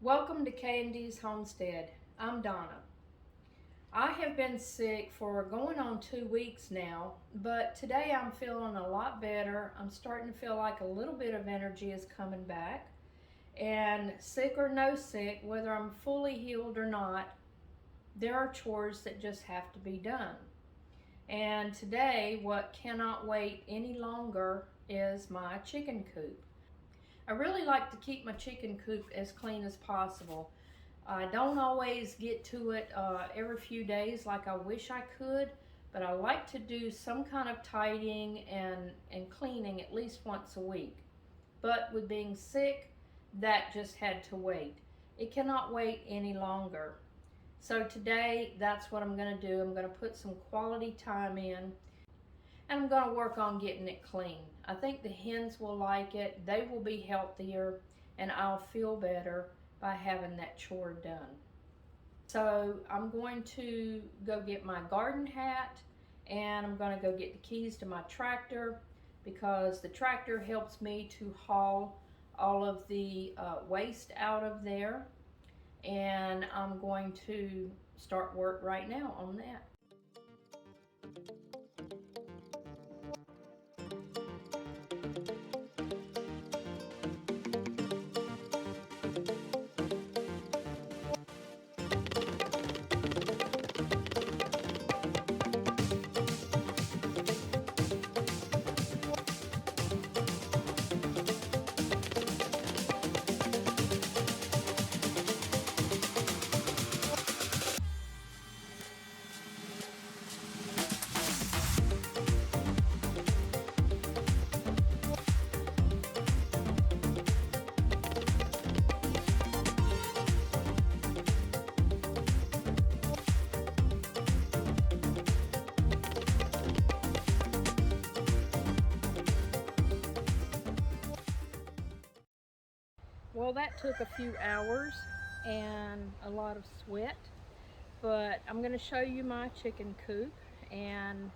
Welcome to K&D's Homestead. I'm Donna. I have been sick for going on 2 weeks now, but today I'm feeling a lot better. I'm starting to feel like a little bit of energy is coming back. And sick or no sick, whether I'm fully healed or not, there are chores that just have to be done. And today, what cannot wait any longer is my chicken coop. I really like to keep my chicken coop as clean as possible. I don't always get to it every few days like I wish I could, but I like to do some kind of tidying and cleaning at least once a week. But with being sick, that just had to wait. It cannot wait any longer. So today, that's what I'm going to do. I'm going to put some quality time in, and I'm going to work on getting it clean. I think the hens will like it. They will be healthier, and I'll feel better by having that chore done. So I'm going to go get my garden hat, and I'm going to go get the keys to my tractor, because the tractor helps me to haul all of the waste out of there, and I'm going to start work right now on that. Well, that took a few hours and a lot of sweat, but I'm going to show you my chicken coop and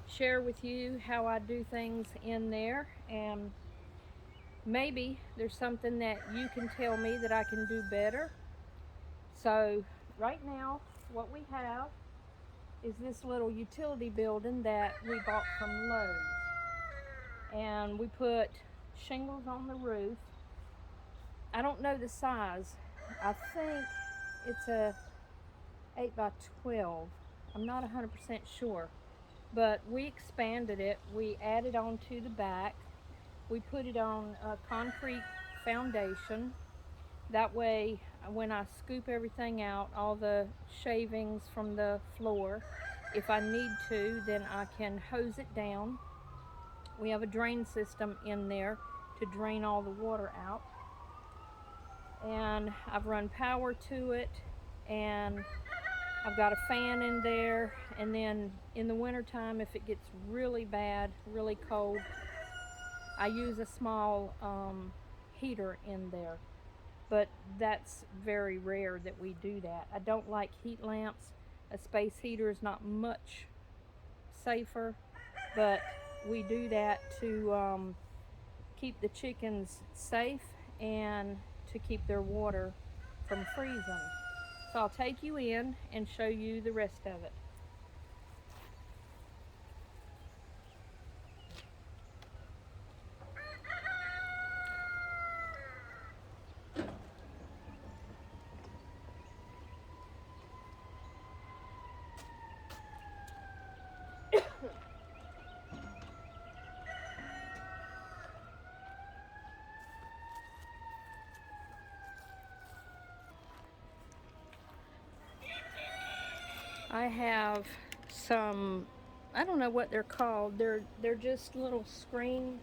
share with you how I do things in there, and maybe there's something that you can tell me that I can do better. So right now, what we have is this little utility building that we bought from Lowe's, and we put shingles on the roof. I don't know the size. I think it's a 8 by 12. I'm not 100% sure. But we expanded it. We added on to the back. We put it on a concrete foundation. That way, when I scoop everything out, all the shavings from the floor, if I need to, then I can hose it down. We have a drain system in there to drain all the water out. And I've run power to it, and I've got a fan in there. And then in the wintertime, if it gets really bad, really cold, I use a small heater in there. But that's very rare that we do that. I don't like heat lamps. A space heater is not much safer, but we do that to keep the chickens safe and to keep their water from freezing. So I'll take you in and show you the rest of it. I have some, I don't know what they're called. They're just little screen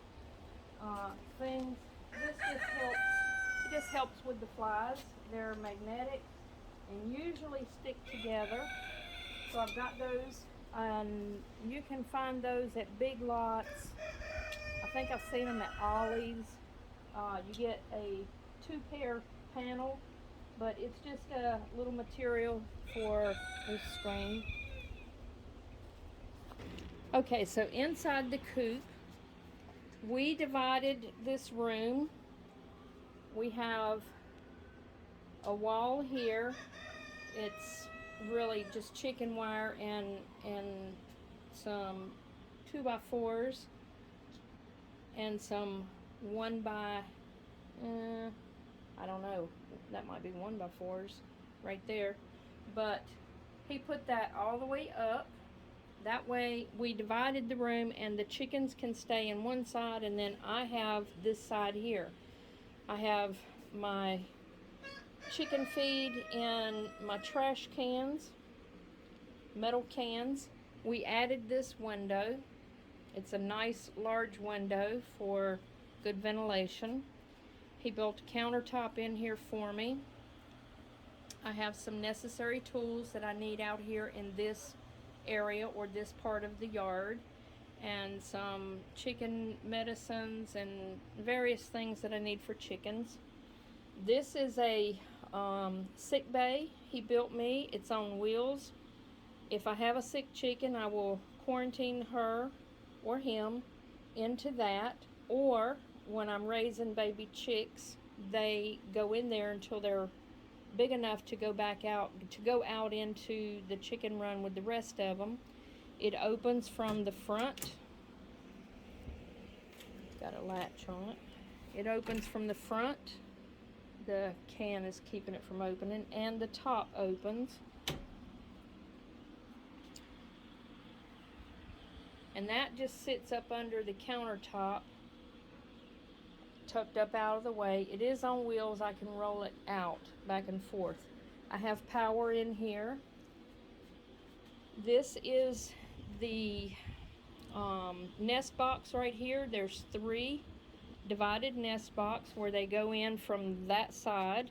things. This just helps. It just helps with the flies. They're magnetic and usually stick together. So I've got those, and you can find those at Big Lots. I think I've seen them at Ollie's. You get a 2-pair panel, but it's just a little material for this screen. Okay, so inside the coop, we divided this room. We have a wall here. It's really just chicken wire and some 2x4s and some 1x I don't know, that might be 1x4s right there, but he put that all the way up. That way we divided the room and the chickens can stay in one side, and then I have this side here. I have my chicken feed in my trash cans, metal cans. We added this window. It's a nice large window for good ventilation. He built a countertop in here for me. I have some necessary tools that I need out here in this area or this part of the yard, and some chicken medicines and various things that I need for chickens. This is a sick bay he built me. It's on wheels. If I have a sick chicken, I will quarantine her or him into that, or when I'm raising baby chicks, they go in there until they're big enough to go out into the chicken run with the rest of them. It opens from the front. Got a latch on it. It opens from the front. The can is keeping it from opening, and the top opens. And that just sits up under the countertop, tucked up out of the way. It is on wheels. I can roll it out back and forth. I have power in here. This is the nest box right here. There's 3 divided nest box where they go in from that side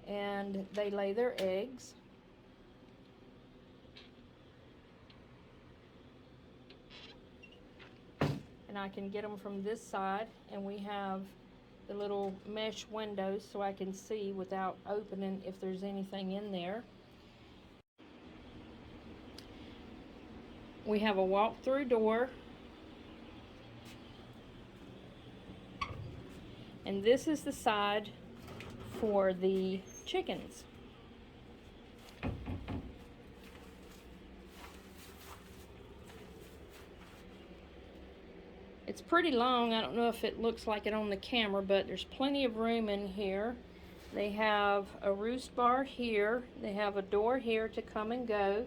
and they lay their eggs. And I can get them from this side, and we have the little mesh windows so I can see without opening if there's anything in there. We have a walk-through door, and this is the side for the chickens. It's pretty long. I don't know if it looks like it on the camera, but there's plenty of room in here. They have a roost bar here. They have a door here to come and go.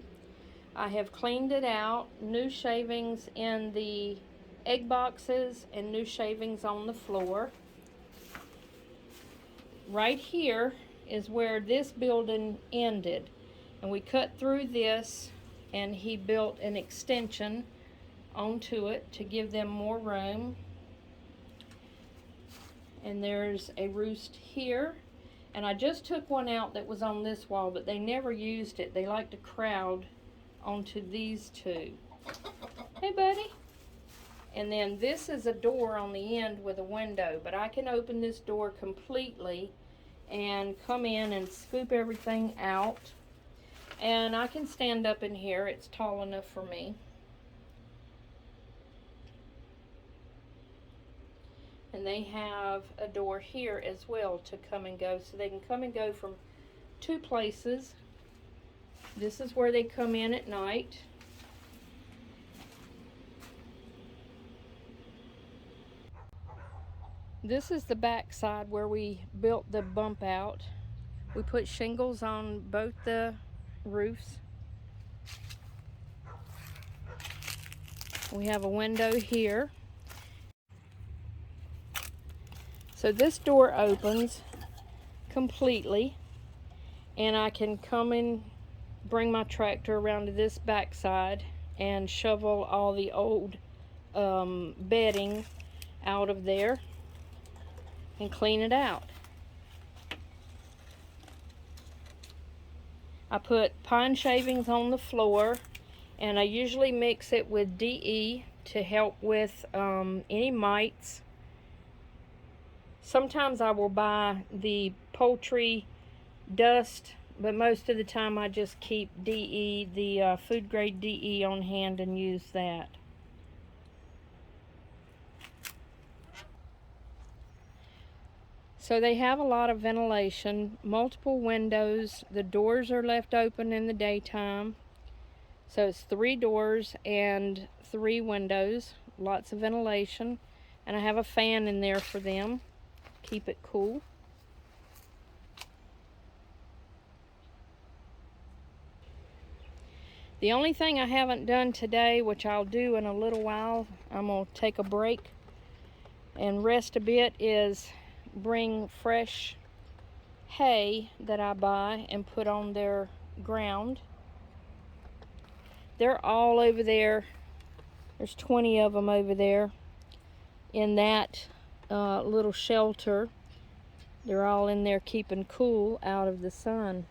I have cleaned it out. New shavings in the egg boxes and new shavings on the floor. Right here is where this building ended, and we cut through this, and he built an extension onto it to give them more room. And there's a roost here, and I just took one out that was on this wall, but they never used it. They like to crowd onto these 2. Hey buddy. And then this is a door on the end with a window, but I can open this door completely and come in and scoop everything out, and I can stand up in here. It's tall enough for me. And they have a door here as well to come and go, so they can come and go from 2 places. This is where they come in at night. This is the back side where we built the bump out. We put shingles on both the roofs. We have a window here. So this door opens completely, and I can come and bring my tractor around to this back side and shovel all the old bedding out of there and clean it out. I put pine shavings on the floor, and I usually mix it with DE to help with any mites. Sometimes I will buy the poultry dust, but most of the time I just keep DE, the food grade DE, on hand and use that. So they have a lot of ventilation, multiple windows. The doors are left open in the daytime. So it's 3 doors and 3 windows, lots of ventilation. And I have a fan in there for them, keep it cool. The only thing I haven't done today, which I'll do in a little while, I'm going to take a break and rest a bit, is bring fresh hay that I buy and put on their ground. They're all over there. There's 20 of them over there in that little shelter. They're all in there keeping cool out of the sun.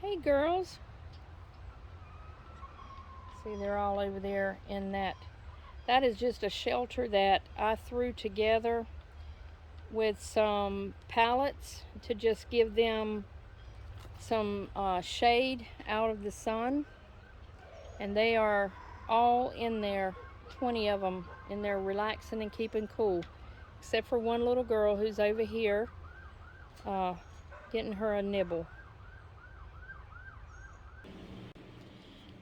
Hey girls. See, they're all over there in that. That is just a shelter that I threw together with some pallets to just give them some shade out of the sun. And they are all in there, 20 of them, in there relaxing and keeping cool. Except for one little girl who's over here getting her a nibble.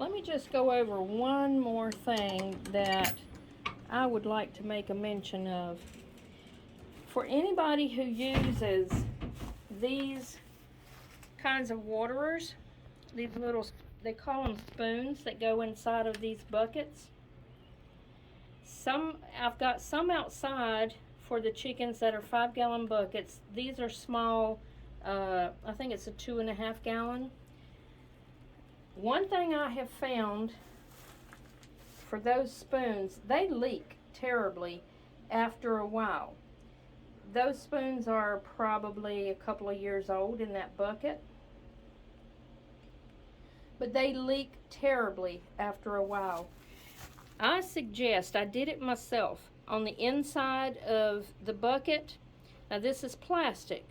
Let me just go over one more thing that I would like to make a mention of. For anybody who uses these kinds of waterers, these little, they call them spoons that go inside of these buckets. I've got some outside for the chickens that are 5-gallon buckets. These are small, I think it's a 2.5 gallon. One thing I have found for those spoons, they leak terribly after a while. Those spoons are probably a couple of years old in that bucket, but they leak terribly after a while. I suggest, I did it myself, on the inside of the bucket. Now this is plastic,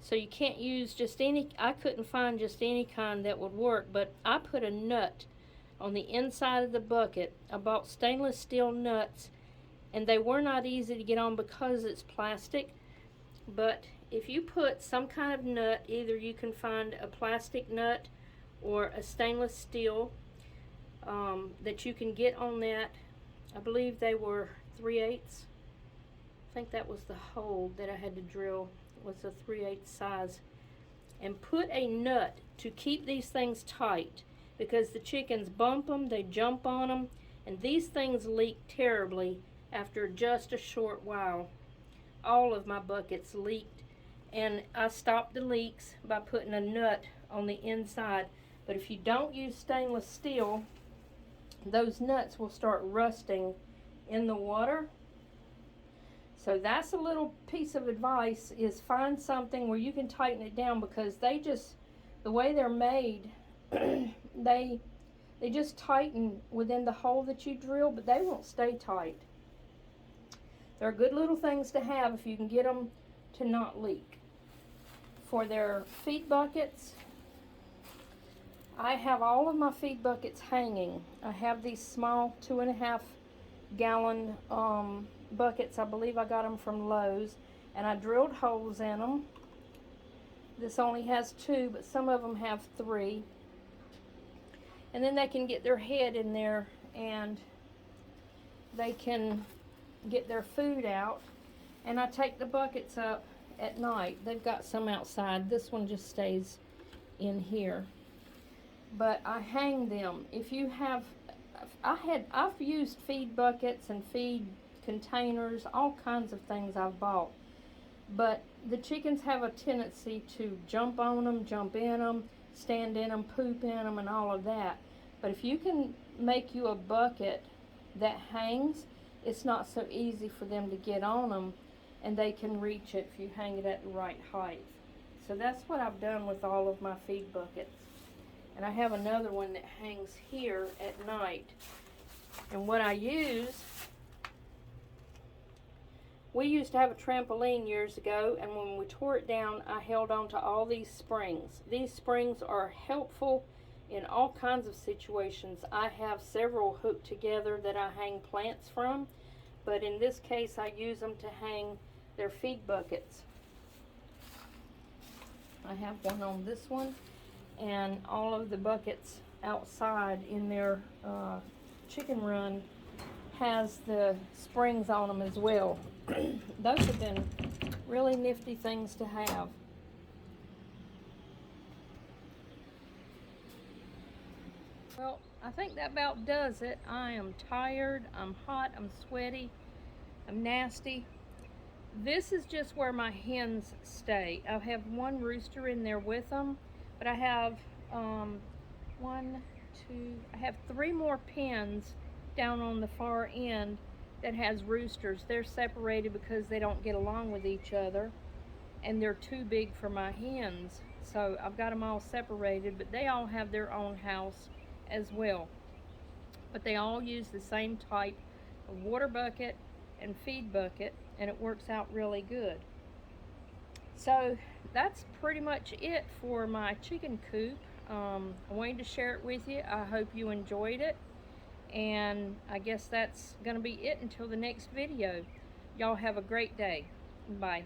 so you can't use just any, I couldn't find just any kind that would work, but I put a nut on the inside of the bucket. I bought stainless steel nuts, and they were not easy to get on because it's plastic. But if you put some kind of nut, either you can find a plastic nut or a stainless steel that you can get on that. I believe they were 3/8. I think that was the hole that I had to drill, was a 3/8 size. And put a nut to keep these things tight, because the chickens bump them, they jump on them, and these things leak terribly after just a short while. All of my buckets leaked, and I stopped the leaks by putting a nut on the inside. But if you don't use stainless steel, those nuts will start rusting in the water. So that's a little piece of advice, is find something where you can tighten it down, because they just, the way they're made, they just tighten within the hole that you drill, but they won't stay tight. They're good little things to have if you can get them to not leak. For their feed buckets, I have all of my feed buckets hanging. I have these small 2.5 gallon buckets. I believe I got them from Lowe's, and I drilled holes in them. This only has 2, but some of them have 3. And then they can get their head in there and they can get their food out. And I take the buckets up at night. They've got some outside. This one just stays in here. But I hang them. If you have, I've used feed buckets and feed containers, all kinds of things I've bought. But the chickens have a tendency to jump on them, jump in them, stand in them, poop in them, and all of that. But if you can make you a bucket that hangs, it's not so easy for them to get on them, and they can reach it if you hang it at the right height. So that's what I've done with all of my feed buckets. And I have another one that hangs here at night. And what I use, we used to have a trampoline years ago, and when we tore it down, I held on to all these springs. These springs are helpful in all kinds of situations. I have several hooked together that I hang plants from, but in this case I use them to hang their feed buckets. I have one on this one, and all of the buckets outside in their chicken run has the springs on them as well. Those have been really nifty things to have. Well, I think that about does it. I am tired, I'm hot, I'm sweaty, I'm nasty. This is just where my hens stay. I have one rooster in there with them, but I have I have 3 more pens down on the far end that has roosters. They're separated because they don't get along with each other, and they're too big for my hens. So I've got them all separated, but they all have their own house as well. But they all use the same type of water bucket and feed bucket, and it works out really good. So that's pretty much it for my chicken coop. I wanted to share it with you. I hope you enjoyed it, and I guess that's gonna be it until the next video. Y'all have a great day. Bye.